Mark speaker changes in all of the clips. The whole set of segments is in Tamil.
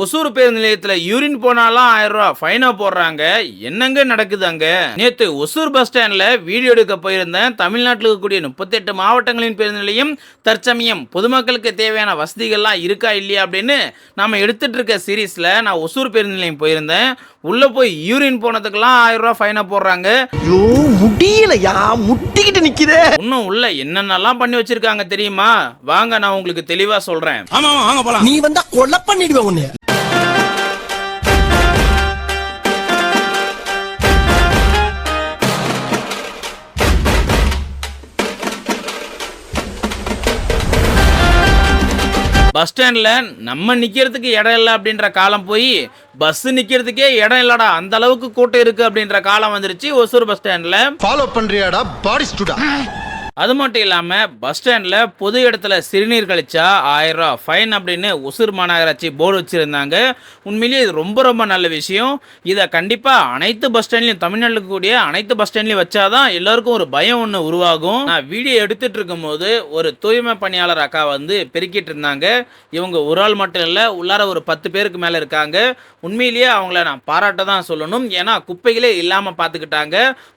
Speaker 1: ஒசூர் பேருந்து நிலையத்துல யூரின் போனாலாம் 1000 ரூபாய் ஃபைனா போடுறாங்க. என்னங்க நடக்குது அங்க? நேத்து ஒசூர் பஸ் ஸ்டாண்ட்ல வீடியோ எடுக்க போயிருந்தேன். தமிழ்நாட்டில் இருக்கக்கூடிய 38 மாவட்டங்களின் பேருந்து நிலையம் தற்சமயம் பொதுமக்களுக்கு தேவையான வசதிகள்லாம் இருக்கா இல்லையா அப்படின்னு நாம எடுத்துட்டு இருக்க சீரீஸ்ல நான் ஒசூர் பேருந்து நிலையம் போயிருந்தேன். உள்ள போய் யூரின் போனதுக்கெல்லாம் 1000 ரூபாய் ஃபைனா போடுறாங்க.
Speaker 2: ஐயோ முடியலையா, முட்டிக்கிட்டு நிக்குதே.
Speaker 1: இன்னும் உள்ள என்னென்னலாம் பண்ணி வச்சிருக்காங்க தெரியுமா? வாங்க நான் உங்களுக்கு தெளிவா சொல்றேன்.
Speaker 3: ஆமா வாங்க போலாம்.
Speaker 2: நீ வந்தா கொலை பண்ணிடுவேன் உன்னை.
Speaker 1: பஸ் ஸ்டாண்ட்ல நம்ம நிக்கிறதுக்கு இடம் இல்லை அப்படின்ற காலம் போய் பஸ் நிக்கிறதுக்கே இடம் இல்லடா அந்த அளவுக்கு கூட்டம் இருக்கு அப்படின்ற காலம் வந்துருச்சு ஒசூர் பஸ் ஸ்டாண்ட்ல.
Speaker 4: ஃபாலோ பண்றியாடா பாடி ஸ்டூடா.
Speaker 1: அது மட்டும் இல்லாம பஸ் ஸ்டாண்ட்ல பொது இடத்துல சிறுநீர் கழிச்சா 1000 ரூபாய் ஃபைன் அப்படின்னு ஒசூர் மாநகராட்சி போர்டு வச்சிருந்தாங்க. உண்மையிலேயே இது ரொம்ப ரொம்ப நல்ல விஷயம். இதை கண்டிப்பா அனைத்து பஸ் ஸ்டாண்ட்லயும், தமிழ்நாட்டில் இருக்கக்கூடிய அனைத்து பஸ் ஸ்டாண்ட்லயும் வச்சாதான் எல்லாருக்கும் ஒரு பயம் ஒன்று உருவாகும். நான் வீடியோ எடுத்துட்டு இருக்கும் போது ஒரு தூய்மை பணியாளர் அக்கா வந்து பெருக்கிட்டு இருந்தாங்க. இவங்க ஒரு ஆள் மட்டும் இல்லை, உள்ளார ஒரு 10 பேருக்கு மேல இருக்காங்க. உண்மையிலேயே அவங்கள நான் பாராட்ட தான் சொல்லணும். ஏன்னா குப்பைகளே இல்லாம பாத்துக்கிட்டாங்க.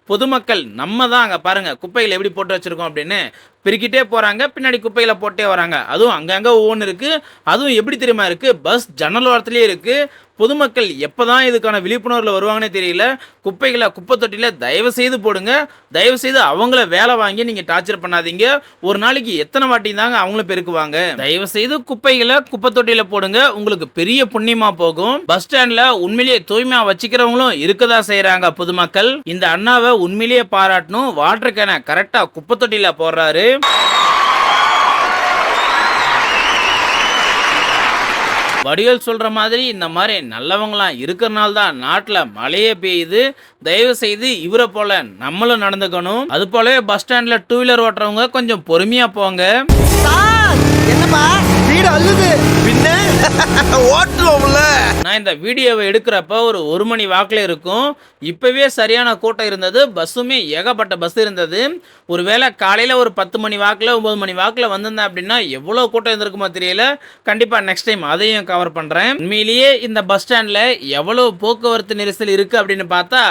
Speaker 1: பொதுமக்கள் நம்ம தான் அங்க பாருங்க குப்பைகளை எப்படி போட்டு வச்சிருக்கோம் அப்படின்னு பெருக்கிட்டே போறாங்க, பின்னாடி குப்பைகளை போட்டே வராங்க. அதுவும் அங்கங்க ஒவ்வொன்று இருக்கு. அதுவும் எப்படி தெரியுமா இருக்கு, பஸ் ஜன்னல் ஓரத்திலேயே இருக்கு. பொதுமக்கள் எப்பதான் இதுக்கான விழிப்புணர்வுல வருவாங்கன்னே தெரியல. குப்பைகளை குப்பை தொட்டியில தயவு செய்து போடுங்க. தயவு செய்து அவங்கள வேலை வாங்கி நீங்க டார்ச்சர் பண்ணாதீங்க. ஒரு நாளைக்கு எத்தனை வாட்டி தாங்க அவங்களும் பெருக்குவாங்க. தயவு செய்து குப்பைகளை குப்பை தொட்டியில போடுங்க, உங்களுக்கு பெரிய புண்ணியமா போகும். பஸ் ஸ்டாண்ட்ல உண்மையிலேயே தூய்மையா வச்சுக்கிறவங்களும் இருக்கதா செய்யறாங்க பொதுமக்கள். இந்த அண்ணாவை உண்மையிலேயே பாராட்டணும். வாட்டர் கேனை கரெக்டா குப்பை தொட்டியில போடுறாரு. வடிவேல் சொல்ற மாதிரி இந்த மாதிரி நல்லவங்களாம் இருக்கிறனால தான் நாட்டில் மழையே பெய்யுது. தயவு செய்து இவரை போல நம்மளும் நடந்துக்கணும். அது போலவே பஸ் ஸ்டாண்ட்ல 2 வீலர் ஓட்டுறவங்க கொஞ்சம் பொறுமையா போங்க.
Speaker 2: என்னப்பா வீடு அழுது பின்ன ஓட்டுவோம்ல.
Speaker 1: நான் இந்த வீடியோவை எடுக்கிறப்ப ஒரு 1 மணி வாக்கில் இருக்கும். இப்பவே சரியான கூட்டம் இருந்தது. பஸ்ஸுமே ஏகப்பட்ட பஸ் இருந்தது. ஒருவேளை காலையில ஒரு 10 மணி வாக்கில் 9 மணி வாக்கில் வந்திருந்தேன் அப்படின்னா எவ்வளவு கூட்டம் இருந்திருக்குமோ தெரியல. கண்டிப்பா நெக்ஸ்ட் டைம் அதையும் கவர் பண்றேன். உண்மையிலேயே இந்த பஸ் ஸ்டாண்ட்ல எவ்வளவு போக்குவரத்து நெரிசல் இருக்கு அப்படின்னு பார்த்தா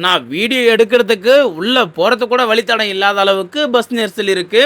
Speaker 1: நான் வீடியோ எடுக்கிறதுக்கு உள்ள போறது கூட வழித்தடம் இல்லாத அளவுக்கு பஸ் நெரிசல் இருக்கு.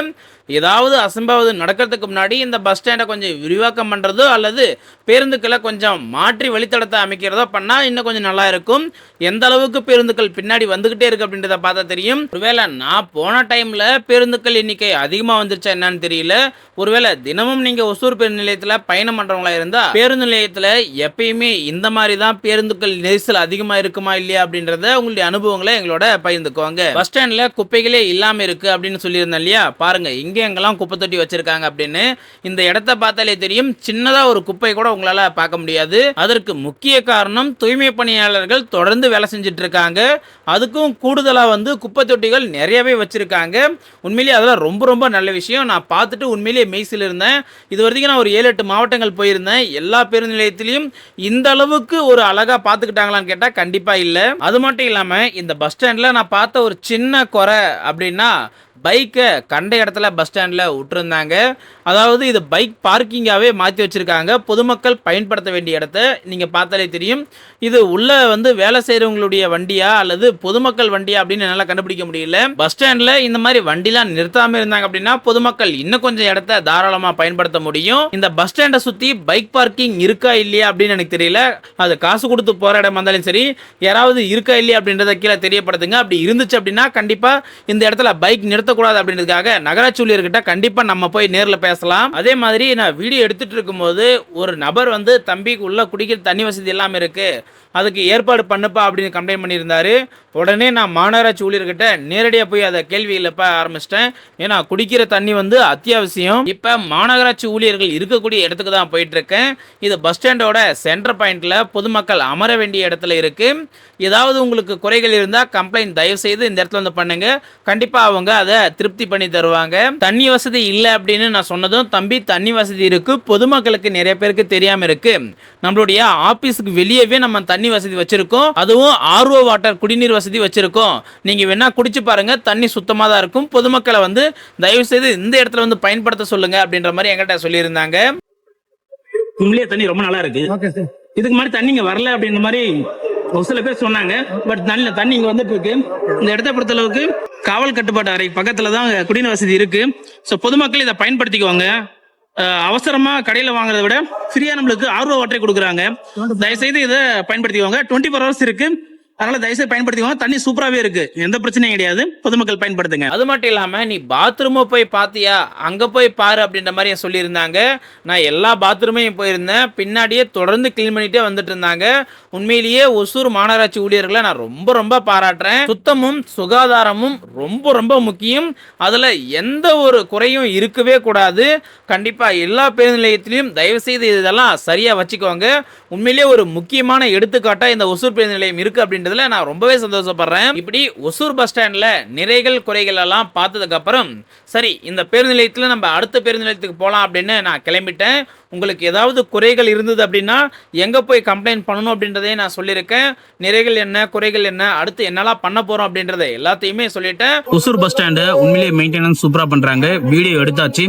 Speaker 1: ஏதாவது அசம்பாவிதம் நடக்கிறதுக்கு முன்னாடி இந்த பஸ் ஸ்டாண்டை கொஞ்சம் விரிவாக்கம் பண்ணுறதோ அல்லது பேருந்துக்களை கொஞ்சம் மாற்றி வழித்தடத்தை அமைக்கிறதோ பண்ணால் இன்னும் கொஞ்சம் நல்லா இருக்கும். எந்த அளவுக்கு பேருந்துகள் பின்னாடி வந்துக்கிட்டே இருக்கு அப்படின்றத பார்த்தா தெரியும். ஒருவேளை நான் போன டைமில் பேருந்துக்கள் எண்ணிக்கை அதிகமாக வந்துருச்சா என்னன்னு தெரியல. ஒருவேளை தினமும் நீங்கள் ஒசூர் பேருந்து நிலையத்தில் பயணம் பண்ணுறவங்களா இருந்தால் பேருந்து நிலையத்தில் எப்பயுமே இந்த மாதிரி தான் பேருந்துக்கள் நெரிசல் அதிகமாக இருக்குமா இல்லையா அப்படின்றத உங்களுடைய அனுபவங்களை எங்களோட பகிர்ந்துக்குவாங்க. பஸ் ஸ்டாண்டில் குப்பைகளே இல்லாமல் இருக்குது அப்படின்னு சொல்லியிருந்தேன் இல்லையா, பாருங்க எங்கெங்கெல்லாம் குப்பை தொட்டி வச்சிருக்காங்க அப்படின்னு. இந்த இடத்த பார்த்தாலே தெரியும், சின்னதா ஒரு குப்பை கூட உங்களால பார்க்க முடியாது. அதற்கு முக்கிய காரணம் தூய்மை பணியாளர்கள் தொடர்ந்து வேலை செஞ்சுட்டு இருக்காங்க. அதுக்கும் கூடுதலா வந்து குப்பை தொட்டிகள் நிறையவே வச்சிருக்காங்க. உண்மையிலேயே அதெல்லாம் ரொம்ப ரொம்ப நல்ல விஷயம். நான் பார்த்துட்டு உண்மையிலேயே மெய்சில் இருந்தேன். இது வரைக்கும் நான் ஒரு 7-8 மாவட்டங்கள் போயிருந்தேன். எல்லா பேருந்து நிலையத்திலையும் இந்த அளவுக்கு ஒரு அழகா பார்த்துக்கிட்டாங்களான்னு கேட்டா கண்டிப்பா இல்லை. அது மட்டும் இல்லாம இந்த பஸ் ஸ்டாண்ட்ல நான் பார்த்த ஒரு சின்ன குறை அப்படின்னா பைக்கை கண்ட இடத்துல பஸ் ஸ்டாண்டில் விட்டுருந்தாங்க. அதாவது இது பைக் பார்க்கிங்காகவே மாற்றி வச்சுருக்காங்க. பொதுமக்கள் பயன்படுத்த வேண்டிய இடத்த நீங்கள் பார்த்தாலே தெரியும். இது உள்ளே வந்து வேலை செய்கிறவங்களுடைய வண்டியா அல்லது பொதுமக்கள் வண்டியா அப்படின்னு என்னால் கண்டுபிடிக்க முடியல. பஸ் ஸ்டாண்டில் இந்த மாதிரி வண்டிலாம் நிறுத்தாமல் இருந்தாங்க அப்படின்னா பொதுமக்கள் இன்னும் கொஞ்சம் இடத்த தாராளமாக பயன்படுத்த முடியும். இந்த பஸ் ஸ்டாண்டை சுற்றி பைக் பார்க்கிங் இருக்கா இல்லையா அப்படின்னு எனக்கு தெரியல. அது காசு கொடுத்து போகிற இடம் வந்தாலும் சரி, யாராவது இருக்கா இல்லையா அப்படின்றத கீழே தெரியப்படுத்துங்க. அப்படி இருந்துச்சு அப்படின்னா கண்டிப்பாக இந்த இடத்துல பைக் நிறுத்தக்கூடாது அப்படின்றதுக்காக நகராட்சி ஊழியர்கிட்ட கண்டிப்பா நம்ம போய் நேரில் பேசலாம். அதே மாதிரி நான் வீடியோ எடுத்துட்டு இருக்கும்போது ஒரு நபர் வந்து தம்பிக்கு உள்ள குடிக்கிற தண்ணி வசதி எல்லாம் இருக்கு, அதுக்கு ஏற்பாடு பண்ணுப்பா அப்படின்னு கம்ப்ளைண்ட் பண்ணியிருந்தாரு. உடனே நான் மாநகராட்சி ஊழியர்கிட்ட நேரடியாக போய் அதை கேள்வி எழுப்ப ஆரம்பிச்சிட்டேன். ஏன்னா குடிக்கிற தண்ணி வந்து அத்தியாவசியம். இப்போ மாநகராட்சி ஊழியர்கள் இருக்கக்கூடிய இடத்துக்கு தான் போயிட்டு இருக்கேன். இது பஸ் ஸ்டாண்டோட சென்டர் பாயிண்ட்ல பொதுமக்கள் அமர வேண்டிய இடத்துல இருக்கு. ஏதாவது உங்களுக்கு குறைகள் இருந்தால் கம்ப்ளைண்ட் தயவு செய்து இந்த இடத்துல வந்து பண்ணுங்க. கண்டிப்பாக அவங்க அதை திருப்தி பண்ணி தருவாங்க. தண்ணி வசதி இல்லை அப்படின்னு நான் சொன்னதும் தம்பி தண்ணி வசதி இருக்கு, பொதுமக்களுக்கு நிறைய பேருக்கு தெரியாம இருக்கு. நம்மளுடைய ஆபீஸுக்கு வெளியவே நம்ம தண்ணி வசதி வச்சிருக்கோம். அதுவும் RO வாட்டர் குடிநீர் வசதி வச்சிருக்கோம். நீங்க வேணா குடிச்சு பாருங்க, தண்ணி சுத்தமா தான் இருக்கும். பொதுமக்களை வந்து தயவு செய்து இந்த இடத்துல வந்து பயன்படுத்த சொல்லுங்க அப்படின்ற மாதிரி என்கிட்ட சொல்லியிருந்தாங்க.
Speaker 5: உண்மையிலேயே தண்ணி ரொம்ப நல்லா இருக்கு.
Speaker 3: இதுக்கு மாதிரி தண்ணி இங்க வரல அப்படின்ற மாதிரி ஒரு சில பேர் சொன்னாங்க. பட் தண்ணி இங்க வந்துட்டு இருக்கு. இந்த இடத்தை பொறுத்த அளவுக்கு காவல் கட்டுப்பாட்டு அறை பக்கத்துல தான் குடிநீர் வசதி இருக்கு. ஸோ பொதுமக்கள் இதை பயன்படுத்திக்குவாங்க. அவசரமா கடையில வாங்குறதை விட ஃப்ரீயா நம்மளுக்கு ஆர்வ வாட்டரை கொடுக்குறாங்க. தயவுசெய்து இதை பயன்படுத்திக்குவாங்க. 24 hours இருக்கு. அதனால தயவுசெய்து பயன்படுத்திக்குவாங்க. தண்ணி சூப்பராகவே இருக்கு, எந்த பிரச்சனையும் கிடையாது. பொதுமக்கள் பயன்படுத்துங்க.
Speaker 1: அது மட்டும் இல்லாம நீ பாத்ரூமை போய் பாத்தியா, அங்க போய் பாரு அப்படின்ற மாதிரி சொல்லியிருந்தாங்க. நான் எல்லா பாத்ரூமையும் போயிருந்தேன். பின்னாடியே தொடர்ந்து கிளீன் பண்ணிட்டே வந்துட்டு இருந்தாங்க. உண்மையிலேயே ஒசூர் மாநகராட்சி ஊழியர்களை நான் ரொம்ப ரொம்ப பாராட்டுறேன். சுத்தமும் சுகாதாரமும் ரொம்ப ரொம்ப முக்கியம். அதுல எந்த ஒரு குறையும் இருக்கவே கூடாது. கண்டிப்பா எல்லா பேருந்து நிலையத்திலையும் தயவு செய்து இதெல்லாம் சரியா வச்சுக்கோங்க. உண்மையிலேயே ஒரு முக்கியமான எடுத்துக்காட்டா இந்த ஒசூர் பேருந்து நிலையம் இருக்கு அப்படின்றதுல நான் ரொம்பவே சந்தோஷப்படுறேன். இப்படி ஒசூர் பஸ் ஸ்டாண்ட்ல நிறைகள் குறைகள் எல்லாம் பார்த்ததுக்கு அப்புறம் சரி இந்த பேருந்து நிலையத்துல நம்ம அடுத்த பேருந்து நிலையத்துக்கு போலாம் அப்படின்னு நான் கிளம்பிட்டேன். உங்களுக்கு ஏதாவது குறைகள் இருந்தது அப்படின்னா எங்க போய் கம்ப்ளைண்ட் பண்ணணும் அப்படின்றதையும் நான் சொல்லியிருக்கேன். நிறைகள் என்ன, குறைகள் என்ன, அடுத்து என்னெல்லாம் பண்ண போறோம் அப்படின்றத எல்லாத்தையுமே சொல்லிட்டேன்.
Speaker 3: ஒசூர் பஸ் ஸ்டாண்டு உண்மையிலேயே மெயின்டெனன்ஸ் சூப்பரா பண்றாங்க. வீடியோ எடுத்தாச்சு,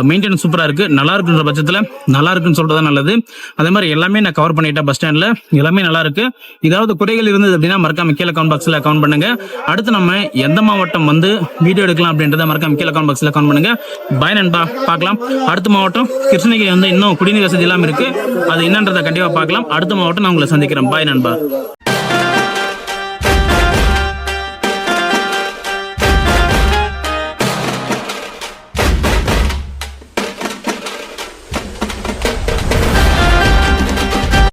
Speaker 3: மெயின்டெனன்ஸ் சூப்பரா இருக்கு. நல்லா இருக்குன்ற பட்சத்துல நல்லா இருக்குன்னு சொல்றது நல்லது. அதே மாதிரி எல்லாமே நான் கவர் பண்ணிட்டேன். பஸ் ஸ்டாண்ட்ல எல்லாமே நல்லா இருக்கு. ஏதாவது குறைகள் இருந்தது அப்படின்னா மறக்காம கீழே கமெண்ட் பாக்ஸ்ல கமெண்ட் பண்ணுங்க. அடுத்து நம்ம எந்த மாவட்டம் வந்து வீடியோ எடுக்கலாம் அப்படின்றத மறக்காம கீழே கமெண்ட் பாக்ஸ்ல கமெண்ட் பண்ணுங்க. பாய் நண்பா, பார்க்கலாம். அடுத்த மாவட்டம் கிருஷ்ணகிரி வந்து இன்னும் குடிநீர் வசதி எல்லாம் இருக்கு. அது என்னன்றதை கண்டிப்பா பார்க்கலாம். அடுத்த மாவட்டம் நான் உங்களை சந்திக்கிறேன். பாய் நண்பா.